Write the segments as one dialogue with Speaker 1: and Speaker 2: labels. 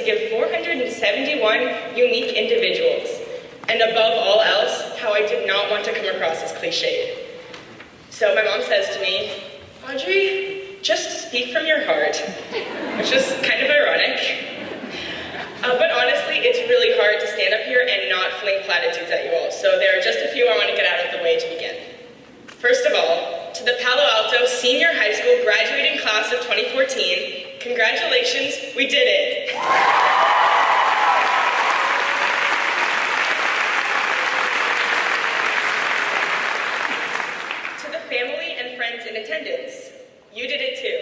Speaker 1: give 471 unique individuals, and above all else, how I did not want to come across as cliched. So my mom says to me, Audrey, just speak from your heart, which is kind of ironic. But honestly, it's really hard to stand up here and not fling platitudes at you all, so there are just a few I want to get out of the way to begin. First of all, to the Palo Alto Senior High School graduating class of 2014, congratulations, we did it! To the family and friends in attendance, you did it too.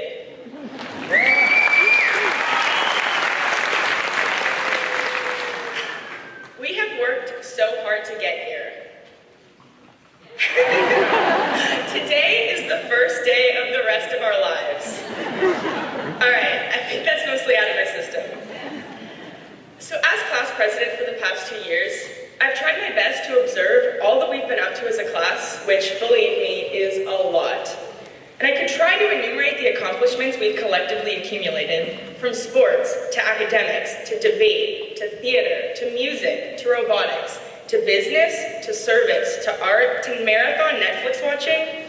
Speaker 1: We have worked so hard to get here. Today is the first day of the rest of our lives. All right, I think that's mostly out of my system. So as class president for the past 2 years, I've tried my best to observe all that we've been up to as a class, which, believe me, is a lot. And I could try to enumerate the accomplishments we've collectively accumulated, from sports, to academics, to debate, to theater, to music, to robotics, to business, to service, to art, to marathon Netflix watching.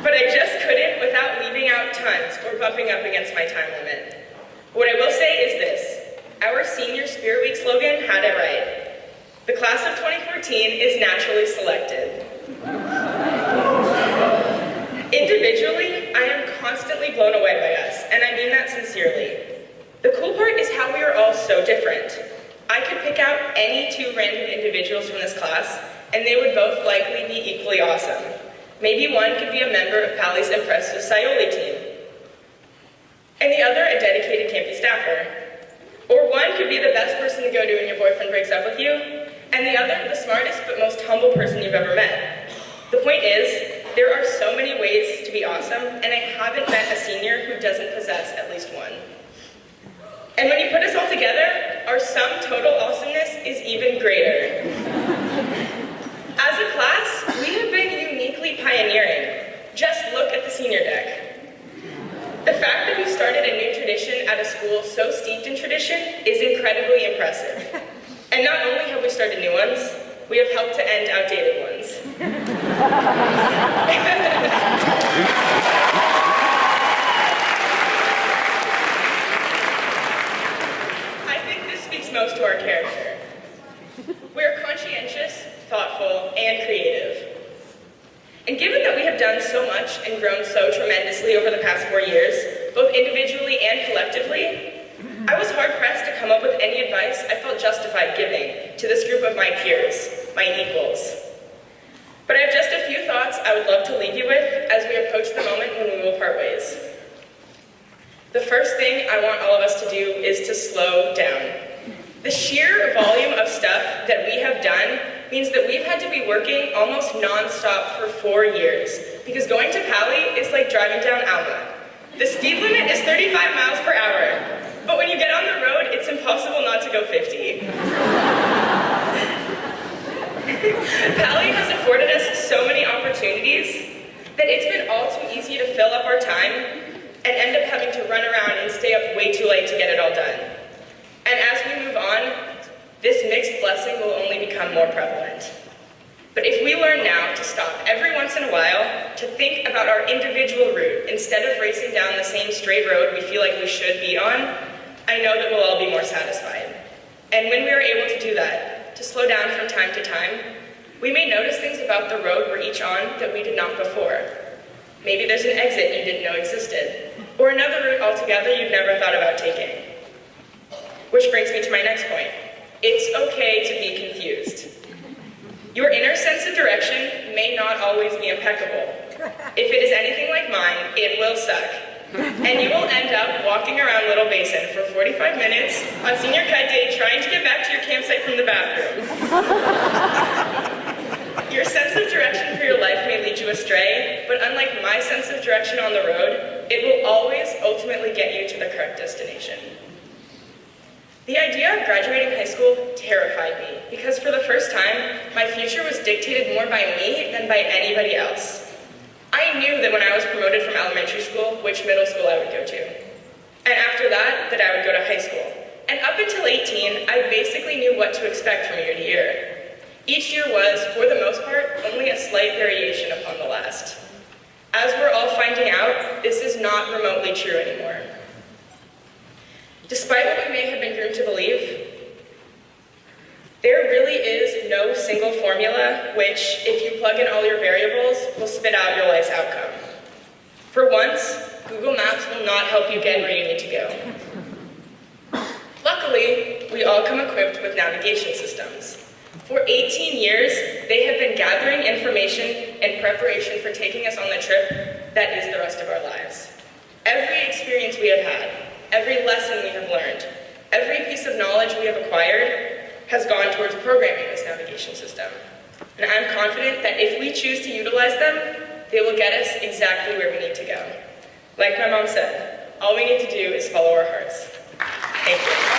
Speaker 1: But I just couldn't without leaving out tons or bumping up against my time limit. What I will say is this: our Senior Spirit Week slogan had it right. The class of 2014 is naturally selected. Individually, I am constantly blown away by us, and I mean that sincerely. The cool part is how we are all so different. I could pick out any 2 random individuals from this class, and they would both likely be equally awesome. Maybe one could be a member of Pally's impressive Scioli team, and the other a dedicated campus staffer. Or one could be the best person to go to when your boyfriend breaks up with you, and the other the smartest but most humble person you've ever met. The point is, there are so many ways to be awesome, and I haven't met a senior who doesn't possess at least one. And when you put us all together, our sum total awesomeness is even greater. As a class, we have been uniquely pioneering. Just look at the senior deck. The fact that we started a new tradition at a school so steeped in tradition is incredibly impressive. And not only have we started new ones, we have helped to end outdated ones. I think this speaks most to our character. We're conscientious, thoughtful, and creative. And given that we have done so much and grown so tremendously over the past 4 years, both individually and collectively, I was hard-pressed to come up with any advice I felt justified giving to this group of my peers, my equals. But I have just a few thoughts I would love to leave you with as we approach the moment when we will part ways. The first thing I want all of us to do is to slow down. The sheer volume of stuff that we have done means that we've had to be working almost non-stop for 4 years, because going to Pally is like driving down Alma. The speed limit is 35 miles per hour, but when you get on the road, it's impossible not to go 50. Pally has afforded us so many opportunities that it's been all too easy to fill up our time and end up having to run around and stay up way too late to get it all done. And as we move on, this mixed blessing will only become more prevalent. But if we learn now to stop every once in a while to think about our individual route instead of racing down the same straight road we feel like we should be on, I know that we'll all be more satisfied. And when we are able to do that, to slow down from time to time, we may notice things about the road we're each on that we did not before. Maybe there's an exit you didn't know existed, or another route altogether you've never thought about taking. Which brings me to my next point. It's okay to be confused. Your inner sense of direction may not always be impeccable. If it is anything like mine, it will suck. And you will end up walking around Little Basin for 45 minutes on senior cut day trying to get back to your campsite from the bathroom. Your sense of direction for your life may lead you astray, but unlike my sense of direction on the road, it will always ultimately get you to the correct destination. The idea of graduating high school terrified me because for the first time, my future was dictated more by me than by anybody else. I knew that when I was promoted from elementary school, which middle school I would go to. And after that, that I would go to high school. And until 18, I basically knew what to expect from year to year. Each year was, for the most part, only a slight variation upon the last. As we're all finding out, this is not remotely true anymore. Despite what we may have been groomed to believe, there really is no single formula which, if you plug in all your variables, will spit out your life's outcome. For once, Google Maps will not help you get where you need to go. Luckily, we all come equipped with navigation systems. For 18 years, they have been gathering information in preparation for taking us on the trip that is the rest of our lives. Every experience we have had, every lesson we have learned, every piece of knowledge we have acquired has gone towards programming this navigation system. And I'm confident that if we choose to utilize them, they will get us exactly where we need to go. Like my mom said, all we need to do is follow our hearts. Thank you.